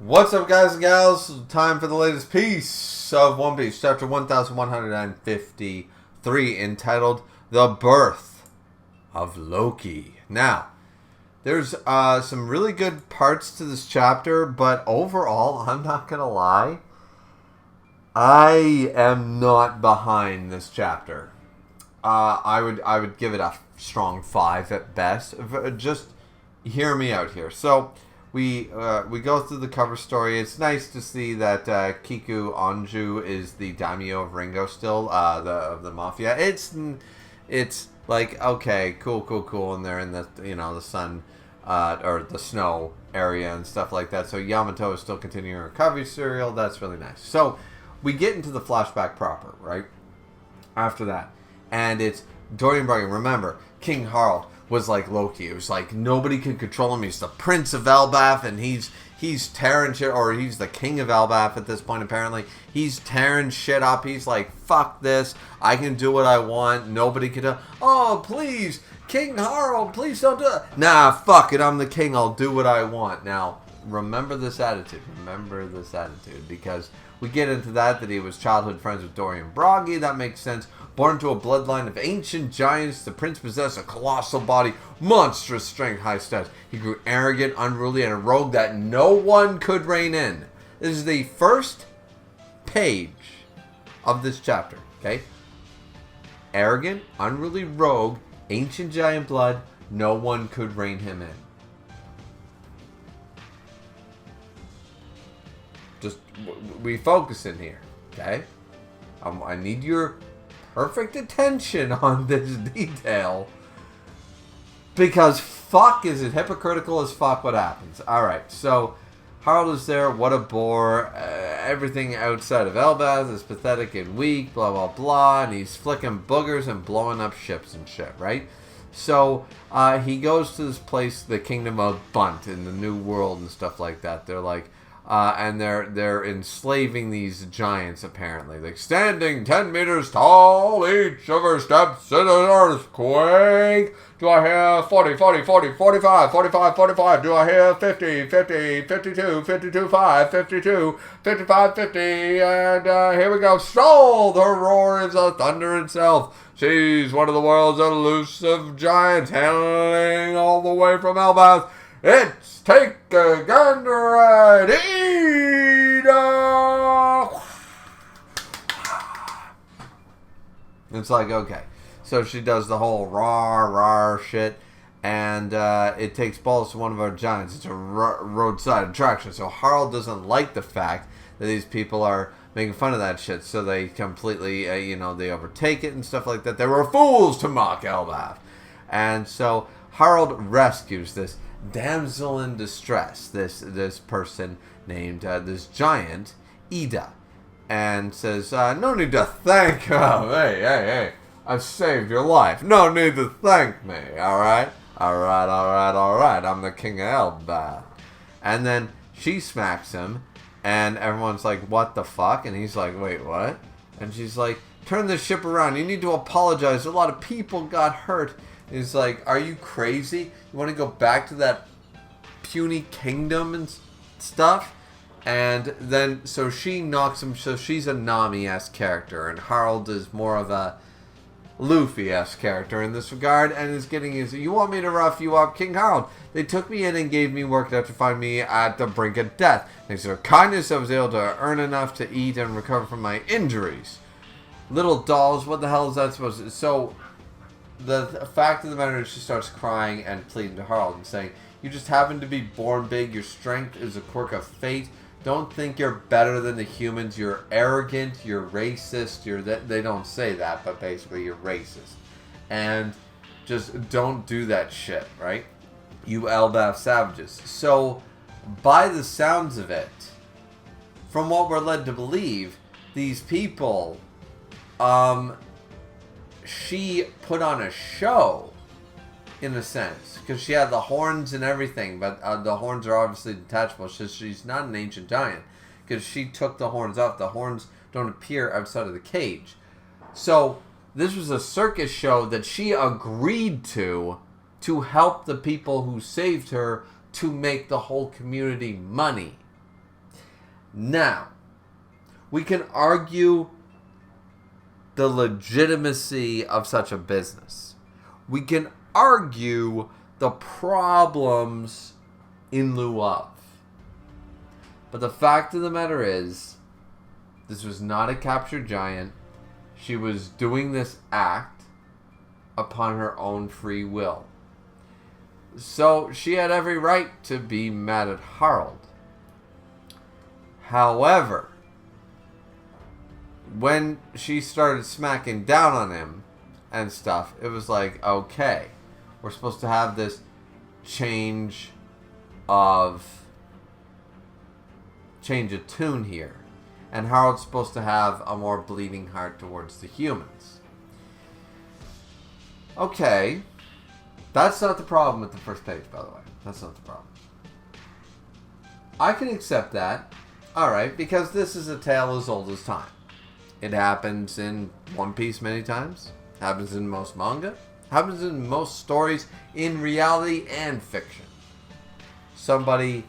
What's up, guys and gals? Time for the latest piece of One Piece, chapter 1153, entitled The Birth of Loki. Now, there's some really good parts to this chapter, but overall, I'm not going to lie, I am not behind this chapter. I would give it a strong 5 at best. Just hear me out here. So, we go through the cover story. It's nice to see that Kiku Anju is the daimyo of Ringo still, of the mafia. It's like, okay, cool, and they're in the the sun or the snow area and stuff like that. So Yamato is still continuing her recovery serial. That's really nice. So we get into the flashback proper, right? After that, and it's Dorian Broggie. Remember, King Harald was like Loki. It was like nobody could control him. He's the Prince of Elbaf, and he's tearing shit, or he's the King of Elbaf at this point, apparently. He's tearing shit up. He's like, fuck this. I can do what I want. Nobody can do. Oh, please, King Harald, please don't do it. Nah, fuck it. I'm the king. I'll do what I want. Now, remember this attitude. Remember this attitude, because we get into that he was childhood friends with Dorian Broggie. That makes sense. Born to a bloodline of ancient giants, the prince possessed a colossal body, monstrous strength, high stats. He grew arrogant, unruly, and a rogue that no one could rein in. This is the first page of this chapter, okay? Arrogant, unruly rogue, ancient giant blood, no one could rein him in. Just, we focus in here, okay? I need your perfect attention on this detail, because fuck is it hypocritical as fuck what happens. Alright, so Harald is there, what a bore. Everything outside of Elbaf is pathetic and weak, blah blah blah, and he's flicking boogers and blowing up ships and shit, right? So he goes to this place, the Kingdom of Bunt in the New World and stuff like that. They're like and they're enslaving these giants, apparently. Like, standing 10 meters tall, each of her steps in an earthquake. Do I hear 40, 40, 40, 45, 45, 45? Do I hear 50, 50, 52, 52, 5, 52, 55, 50? And here we go. Soul! Her roar is a thunder itself. She's one of the world's elusive giants, hailing all the way from Elbaf. It's Take a Gander at Ida! It's like, okay. So she does the whole rawr shit, and it takes balls to one of our giants. It's a roadside attraction. So Harald doesn't like the fact that these people are making fun of that shit, so they completely, they overtake it and stuff like that. They were fools to mock Elbaf. And so Harald rescues this damsel in distress, this person named this giant Ida, and says, no need to thank hey, I've saved your life, no need to thank me. Alright, I'm the king of Elbaf. And then she smacks him, and everyone's like, what the fuck? And he's like, wait, what? And she's like, turn this ship around, you need to apologize, a lot of people got hurt. He's like, are you crazy? You want to go back to that puny kingdom and stuff? And then, so she knocks him, so she's a Nami-esque character, and Harald is more of a Luffy-esque character in this regard, and is getting his, you want me to rough you up, King Harald? They took me in and gave me work to find me at the brink of death. Thanks to their kindness, I was able to earn enough to eat and recover from my injuries. Little dolls, what the hell is that supposed to... So the fact of the matter is, she starts crying and pleading to Harald and saying, you just happen to be born big, your strength is a quirk of fate, don't think you're better than the humans, you're arrogant, you're racist, they don't say that, but basically you're racist. And just don't do that shit, right? You Elbaf savages. So, by the sounds of it, from what we're led to believe, these people, she put on a show, in a sense, because she had the horns and everything, but the horns are obviously detachable, so she's not an ancient giant, because she took the horns off. The horns don't appear outside of the cage. So this was a circus show that she agreed to help the people who saved her to make the whole community money. Now, we can argue the legitimacy of such a business. We can argue the problems in lieu of. But the fact of the matter is, this was not a captured giant. She was doing this act upon her own free will. So she had every right to be mad at Harold. However, when she started smacking down on him and stuff, it was like, okay, we're supposed to have this change of tune here. And Harold's supposed to have a more bleeding heart towards the humans. Okay. That's not the problem with the first page, by the way. That's not the problem. I can accept that. Alright, because this is a tale as old as time. It happens in One Piece many times. Happens in most manga. Happens in most stories in reality and fiction. Somebody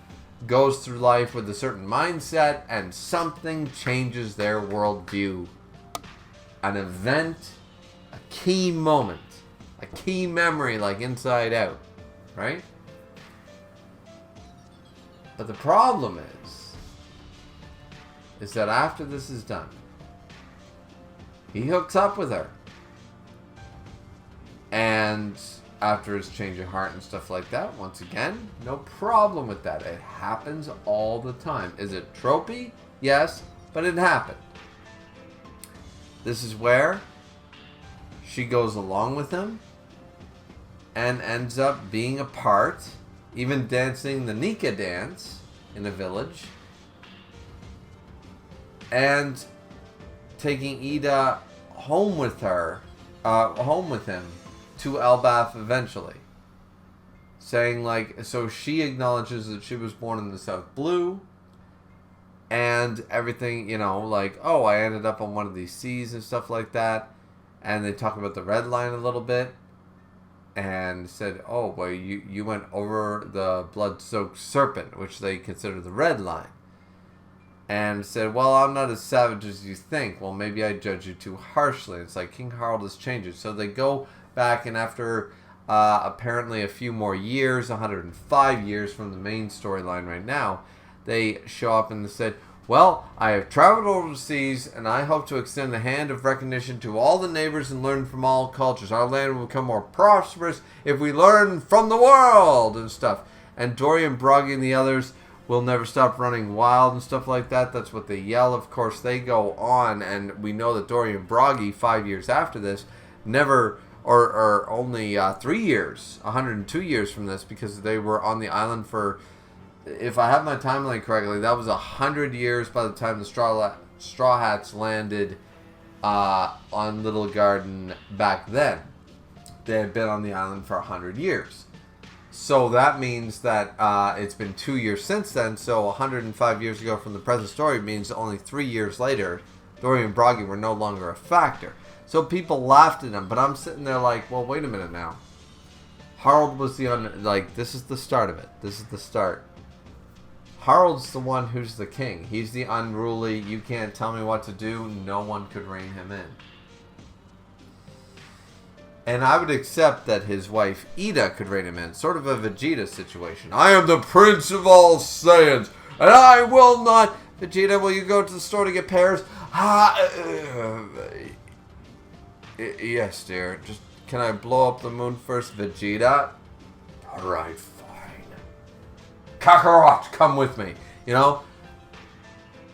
goes through life with a certain mindset and something changes their worldview. An event, a key moment, a key memory like Inside Out, right? But the problem is that after this is done, he hooks up with her. And after his change of heart and stuff like that, once again, no problem with that. It happens all the time. Is it tropey? Yes, but it happened. This is where she goes along with him and ends up being a part, even dancing the Nika dance in a village, and taking Ida home with him to Elbaf eventually. Saying like, so she acknowledges that she was born in the South Blue, and everything, you know, like, oh, I ended up on one of these seas and stuff like that, and they talk about the Red Line a little bit, and said, oh, well, you went over the blood-soaked serpent, which they consider the Red Line. And said, well, I'm not as savage as you think. Well, maybe I judge you too harshly. It's like King Harold has changed. So they go back, and after apparently a few more years, 105 years from the main storyline right now, they show up and they said, well, I have traveled overseas, and I hope to extend the hand of recognition to all the neighbors and learn from all cultures. Our land will become more prosperous if we learn from the world and stuff. And Dorian, Broggy, and the others will never stop running wild and stuff like that. That's what they yell. Of course, they go on, and we know that Dorian Broggy, 5 years after this, never, or only 3 years, 102 years from this, because they were on the island for, if I have my timeline correctly, that was 100 years by the time the Straw Hats landed on Little Garden back then. They had been on the island for 100 years. So that means that it's been 2 years since then. So 105 years ago from the present story means only 3 years later, Dorian and Broggy were no longer a factor. So people laughed at him. But I'm sitting there like, well, wait a minute now. Harold was this is the start of it. This is the start. Harold's the one who's the king. He's the unruly, you can't tell me what to do, no one could rein him in. And I would accept that his wife, Ida, could rein him in. Sort of a Vegeta situation. I am the Prince of all Saiyans, and I will not... Vegeta, will you go to the store to get pears? Yes, dear. Just, can I blow up the moon first, Vegeta? Alright, fine. Kakarot, come with me. You know?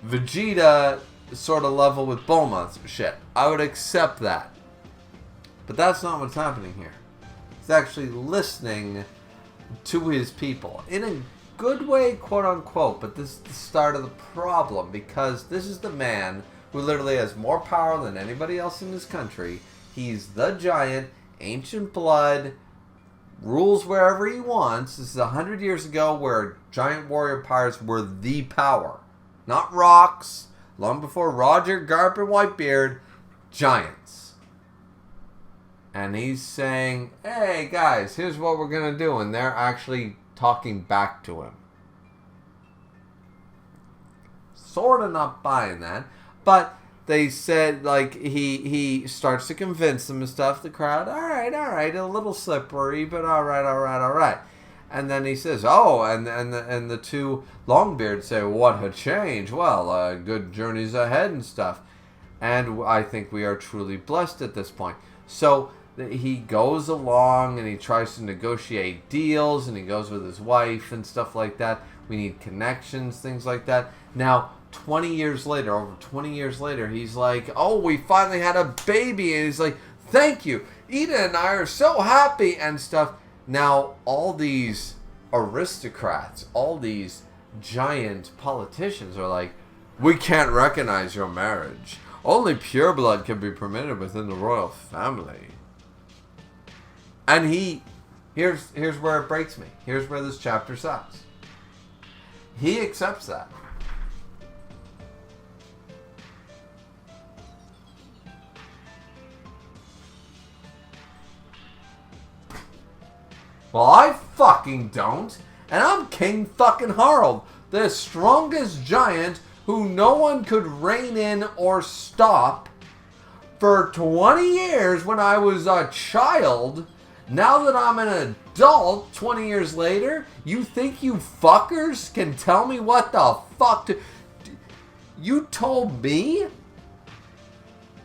Vegeta sort of level with Bulma shit. I would accept that. But that's not what's happening here. He's actually listening to his people. In a good way, quote unquote. But this is the start of the problem. Because this is the man who literally has more power than anybody else in this country. He's the giant, ancient blood, rules wherever he wants. This is 100 years ago where giant warrior pirates were the power. Not rocks. Long before Roger, Garp, and Whitebeard. Giants. And he's saying, hey guys, here's what we're going to do. And they're actually talking back to him. sort of not buying that. But they said, like, he starts to convince them and stuff. The crowd, all right, a little slippery, but all right. And then he says, oh, and the two Longbeards say, what a change. Well, good journeys ahead and stuff. And I think we are truly blessed at this point. So he goes along and he tries to negotiate deals and he goes with his wife and stuff like that. We need connections, things like that. Now, 20 years later, over 20 years later, he's like, oh, we finally had a baby. And he's like, thank you. Ida and I are so happy and stuff. Now, all these aristocrats, all these giant politicians are like, we can't recognize your marriage. Only pure blood can be permitted within the royal family. And here's where it breaks me. Here's where this chapter sucks. He accepts that. Well, I fucking don't. And I'm King fucking Harald, the strongest giant who no one could rein in or stop for 20 years when I was a child. Now that I'm an adult, 20 years later, you think you fuckers can tell me what the fuck to... You told me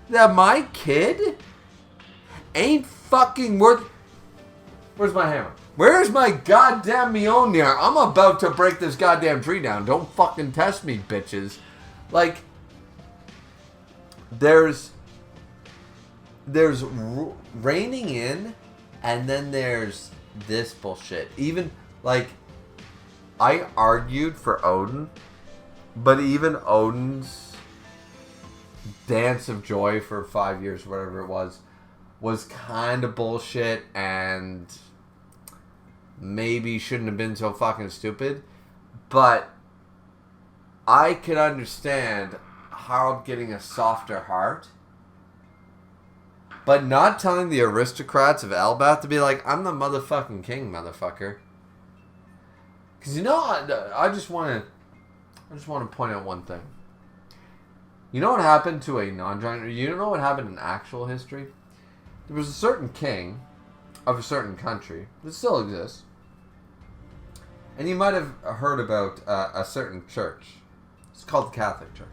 that my kid ain't fucking worth... Where's my hammer? Where's my goddamn Mjolnir? I'm about to break this goddamn tree down. Don't fucking test me, bitches. Like, there's reining in, and then there's this bullshit. Even, like, I argued for Odin, but even Odin's Dance of Joy for 5 years, whatever it was kind of bullshit and maybe shouldn't have been so fucking stupid. But I could understand Harold getting a softer heart, but not telling the aristocrats of Elbath to be like, I'm the motherfucking king, motherfucker. Because, you know, I just want to point out one thing. You know what happened to a non-giant? You know what happened in actual history? There was a certain king of a certain country that still exists. And you might have heard about a certain church. It's called the Catholic Church.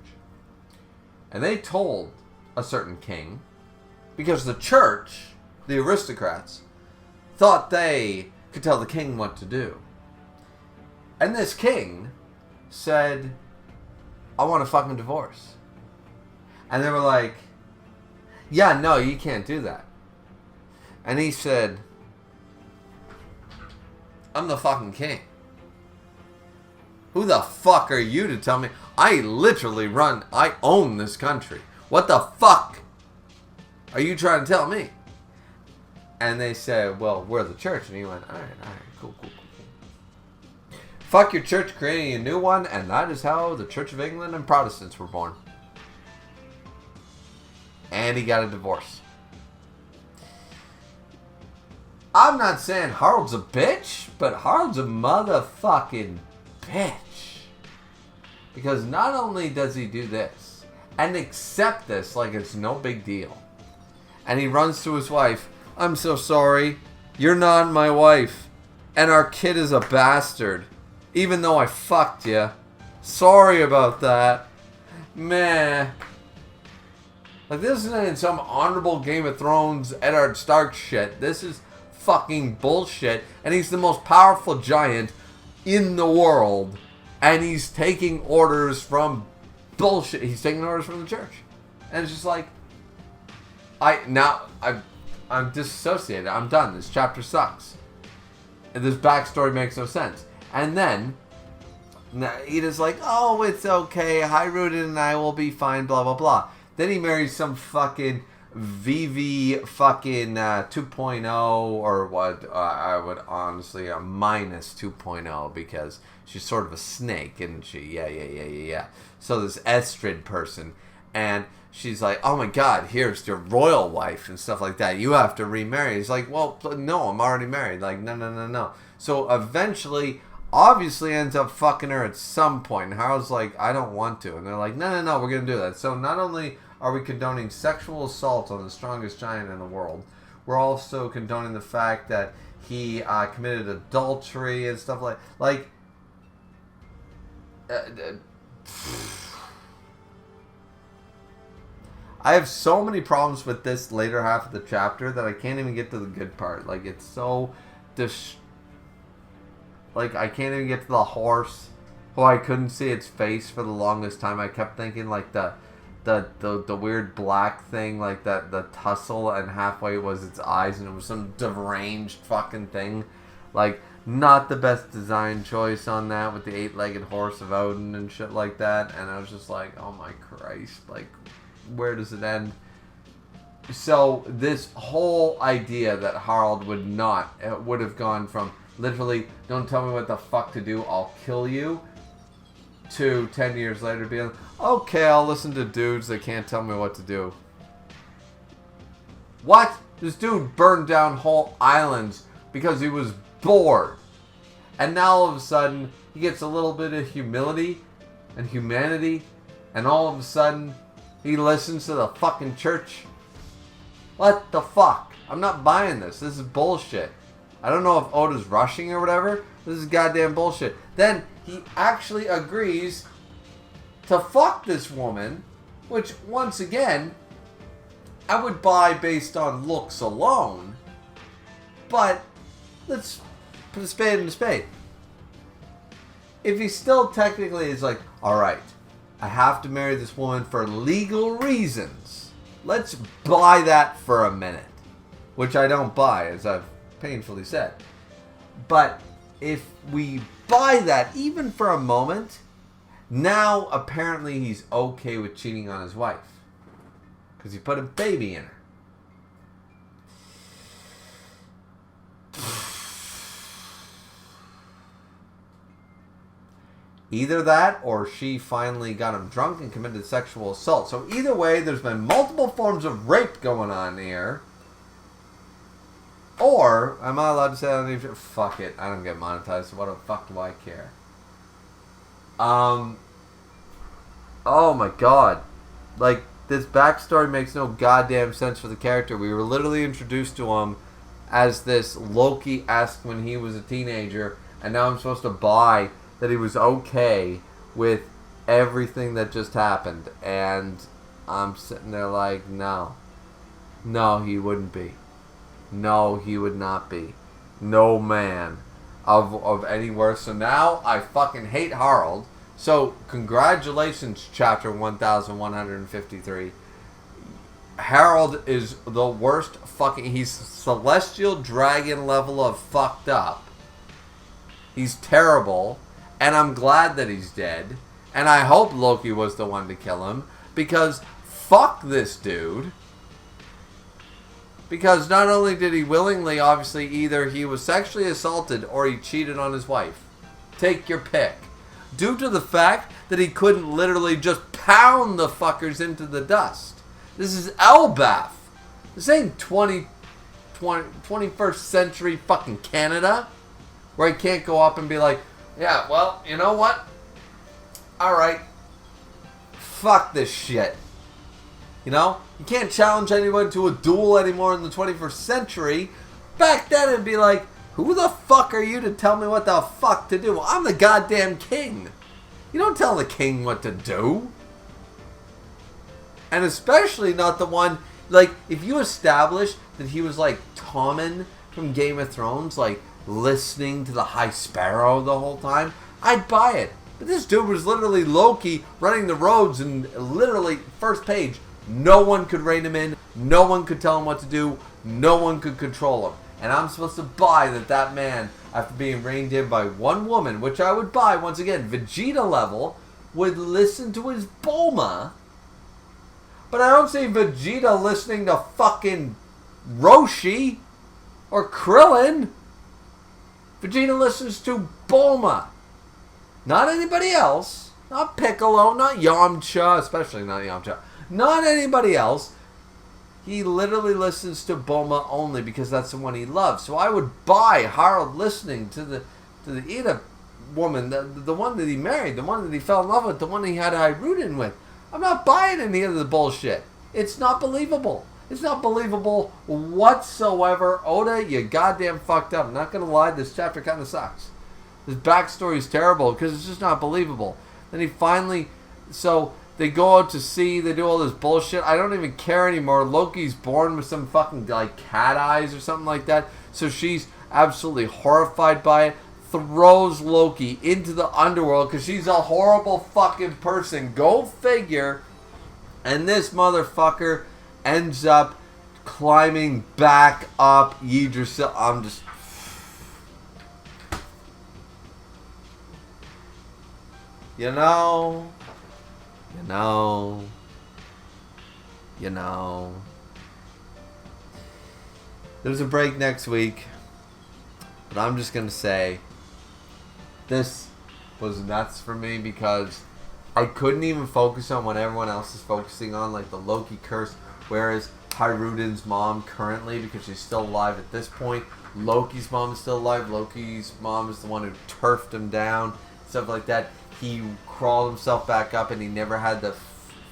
And they told a certain king, because the church, the aristocrats, thought they could tell the king what to do. And this king said, I want a fucking divorce. And they were like, yeah, no, you can't do that. And he said, I'm the fucking king. Who the fuck are you to tell me? I own this country. What the fuck are you trying to tell me? And they said, well, we're the church. And he went, all right, cool. Fuck your church, creating a new one. And that is how the Church of England and Protestants were born. And he got a divorce. I'm not saying Harold's a bitch, but Harold's a motherfucking bitch. Because not only does he do this, and accept this like it's no big deal, and he runs to his wife, I'm so sorry, you're not my wife, and our kid is a bastard, even though I fucked you. Sorry about that. Meh. Like, this isn't some honorable Game of Thrones Eddard Stark shit. This is fucking bullshit. And he's the most powerful giant in the world. And he's taking orders from bullshit. He's taking orders from the church. And it's just like, I'm disassociated. I'm done. This chapter sucks. And this backstory makes no sense. And then Ida's like, oh, it's okay. Hyrule and I will be fine, blah, blah, blah. Then he marries some fucking VV fucking 2.0 or what, I would honestly, a minus 2.0 because she's sort of a snake, isn't she? Yeah. So this Estrid person, and she's like, oh my god, here's your royal wife and stuff like that. You have to remarry. He's like, well, no, I'm already married. Like, no. So eventually, obviously ends up fucking her at some point. And Harold's like, I don't want to. And they're like, no, we're going to do that. So not only are we condoning sexual assault on the strongest giant in the world, we're also condoning the fact that he committed adultery and stuff like. I have so many problems with this later half of the chapter that I can't even get to the good part. Like, it's so like, I can't even get to the horse. Oh, I couldn't see its face for the longest time. I kept thinking, like, the weird black thing, like, the tussle, and halfway was its eyes, and it was some deranged fucking thing. Like, not the best design choice on that with the 8-legged horse of Odin and shit like that. And I was just like, oh my Christ, like, where does it end? So this whole idea that Harald would have gone from literally, don't tell me what the fuck to do, I'll kill you, to 10 years later being, okay, I'll listen to dudes that can't tell me what to do. What? This dude burned down whole islands because he was bored. And now all of a sudden, he gets a little bit of humility and humanity, and all of a sudden, he listens to the fucking church. What the fuck? I'm not buying this. This is bullshit. I don't know if Oda's rushing or whatever. This is goddamn bullshit. Then he actually agrees to fuck this woman, which, once again, I would buy based on looks alone. But let's put a spade in a spade. If he still technically is like, alright, I have to marry this woman for legal reasons. Let's buy that for a minute. Which I don't buy, as I've painfully said. But if we buy that, even for a moment, now apparently he's okay with cheating on his wife. Because he put a baby in her. Either that, or she finally got him drunk and committed sexual assault. So either way, there's been multiple forms of rape going on here. Or, am I allowed to say that? Fuck it, I don't get monetized, so what the fuck do I care? Oh my god. Like, this backstory makes no goddamn sense for the character. We were literally introduced to him as this Loki-esque when he was a teenager, and now I'm supposed to buy that he was okay with everything that just happened. And I'm sitting there like, no. No, he wouldn't be. No, he would not be. No man of any worth. So now I fucking hate Harald. So congratulations, chapter 1153. Harald is the worst fucking... He's celestial dragon level of fucked up. He's terrible. And I'm glad that he's dead. And I hope Loki was the one to kill him. Because fuck this dude. Because not only did he willingly, obviously, either he was sexually assaulted or he cheated on his wife. Take your pick. Due to the fact that he couldn't literally just pound the fuckers into the dust. This is Elbaf. This ain't 21st century fucking Canada. Where he can't go up and be like, yeah, well, you know what? Alright. Fuck this shit. You know? You can't challenge anyone to a duel anymore in the 21st century. Back then it'd be like, who the fuck are you to tell me what the fuck to do? I'm the goddamn king. You don't tell the king what to do. And especially not the one, like, if you establish that he was like Tommen from Game of Thrones, like, listening to the High Sparrow the whole time, I'd buy it. But this dude was literally Loki running the roads, and literally, first page, no one could rein him in, no one could tell him what to do, no one could control him. And I'm supposed to buy that man, after being reined in by one woman, which I would buy, once again, Vegeta level, would listen to his Bulma. But I don't see Vegeta listening to fucking Roshi or Krillin. Vegeta listens to Bulma. Not anybody else. Not Piccolo, not Yamcha, especially not Yamcha. Not anybody else. He literally listens to Bulma only because that's the one he loves. So I would buy Harold listening to the Ida woman, the one that he married, the one that he fell in love with, the one that he had Hiruden with. I'm not buying any of the bullshit. It's not believable. It's not believable whatsoever. Oda, you goddamn fucked up. I'm not going to lie, this chapter kind of sucks. His backstory is terrible because it's just not believable. Then he finally... So, they go out to sea, they do all this bullshit. I don't even care anymore. Loki's born with some fucking, like, cat eyes or something like that. So she's absolutely horrified by it. Throws Loki into the underworld because she's a horrible fucking person. Go figure. And this motherfucker ends up climbing back up Yggdrasil. I'm just... You know... There's a break next week. But I'm just going to say... This was nuts for me because I couldn't even focus on what everyone else is focusing on, like the Loki curse, whereas Hiruden's mom currently, because she's still alive at this point, Loki's mom is still alive. Loki's mom is the one who turfed him down, stuff like that. He crawled himself back up and he never had the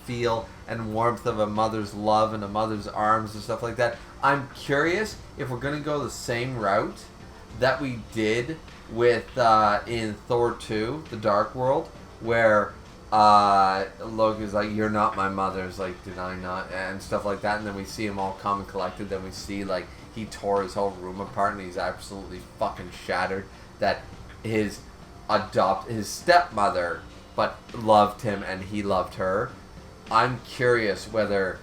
feel and warmth of a mother's love and a mother's arms and stuff like that. I'm curious if we're going to go the same route that we did with in Thor 2, The Dark World, where Loki's like, you're not my mother. It's like, did I not? And stuff like that. And then we see him all calm and collected. Then we see, like, he tore his whole room apart and he's absolutely fucking shattered that his stepmother but loved him and he loved her. I'm curious whether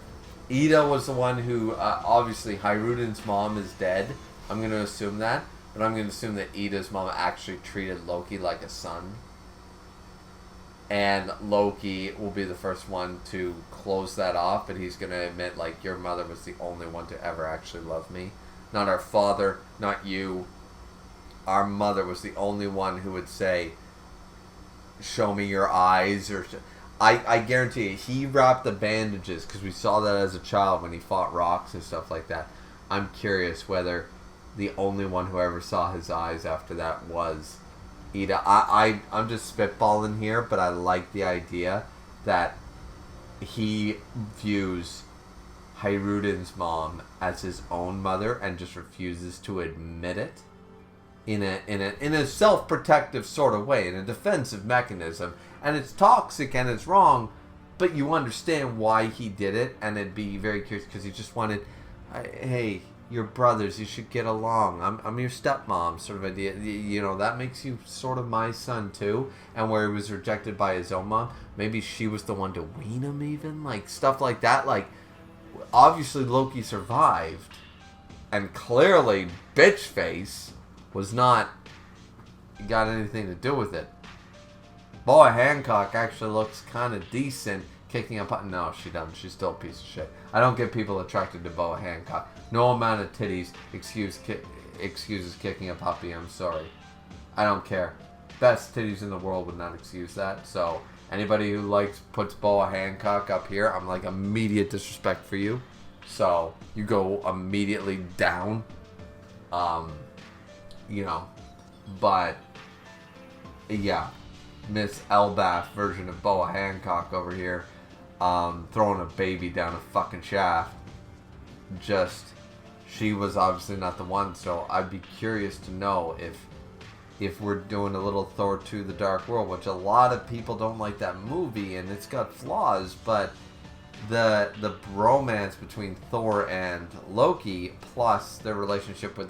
Ida was the one who, obviously Hiruden's mom is dead. I'm going to assume that. But I'm going to assume that Ida's mom actually treated Loki like a son. And Loki will be the first one to close that off. But he's going to admit, like, your mother was the only one to ever actually love me. Not our father, not you. Our mother was the only one who would say, show me your eyes. Or I guarantee you, he wrapped the bandages. Because we saw that as a child when he fought rocks and stuff like that. I'm curious whether... the only one who ever saw his eyes after that was Ida. I'm just spitballing here, but I like the idea that he views Hiruden's mom as his own mother and just refuses to admit it in a self-protective sort of way, in a defensive mechanism. And it's toxic and it's wrong, but you understand why he did it, and it'd be very curious because he just wanted, hey, you're brothers, you should get along. I'm your stepmom, sort of idea. You know, that makes you sort of my son too. And where he was rejected by his own mom, maybe she was the one to wean him even, like stuff like that. Like, obviously Loki survived, and clearly Bitchface was not got anything to do with it. Boa Hancock actually looks kind of decent. Kicking up... No, she doesn't. She's still a piece of shit. I don't get people attracted to Boa Hancock. No amount of titties excuses kicking a puppy. I'm sorry. I don't care. Best titties in the world would not excuse that. So, anybody who puts Boa Hancock up here, I'm like immediate disrespect for you. So, you go immediately down. You know. But, yeah. Miss Elbath version of Boa Hancock over here. Throwing a baby down a fucking shaft. She was obviously not the one, so I'd be curious to know if we're doing a little Thor 2 The Dark World, which a lot of people don't like that movie, and it's got flaws, but the bromance between Thor and Loki, plus their relationship with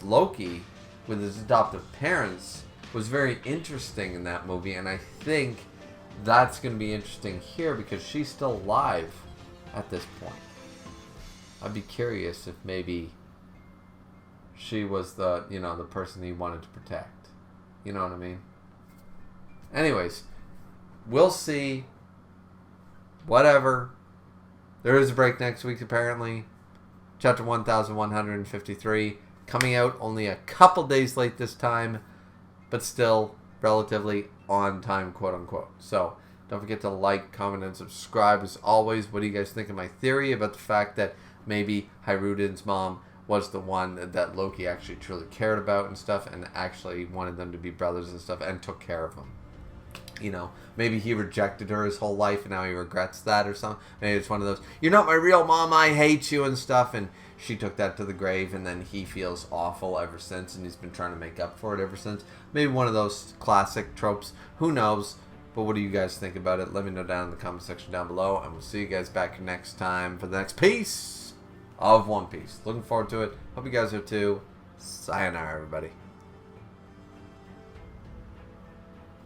Loki, with his adoptive parents, was very interesting in that movie, and I think that's going to be interesting here because she's still alive at this point. I'd be curious if maybe she was the person he wanted to protect. You know what I mean? Anyways, we'll see. Whatever. There is a break next week apparently. Chapter 1153 coming out only a couple days late this time, but still relatively on time, quote unquote. So don't forget to like, comment, and subscribe as always. What do you guys think of my theory about the fact that maybe Hiruden's mom was the one that Loki actually truly cared about and stuff, and actually wanted them to be brothers and stuff, and took care of him. You know, maybe he rejected her his whole life and now he regrets that or something. Maybe it's one of those, you're not my real mom, I hate you and stuff, and she took that to the grave, and then he feels awful ever since, and he's been trying to make up for it ever since. Maybe one of those classic tropes. Who knows? But what do you guys think about it? Let me know down in the comment section down below, and we'll see you guys back next time for the next piece of One Piece. Looking forward to it. Hope you guys are too. Sayonara, everybody.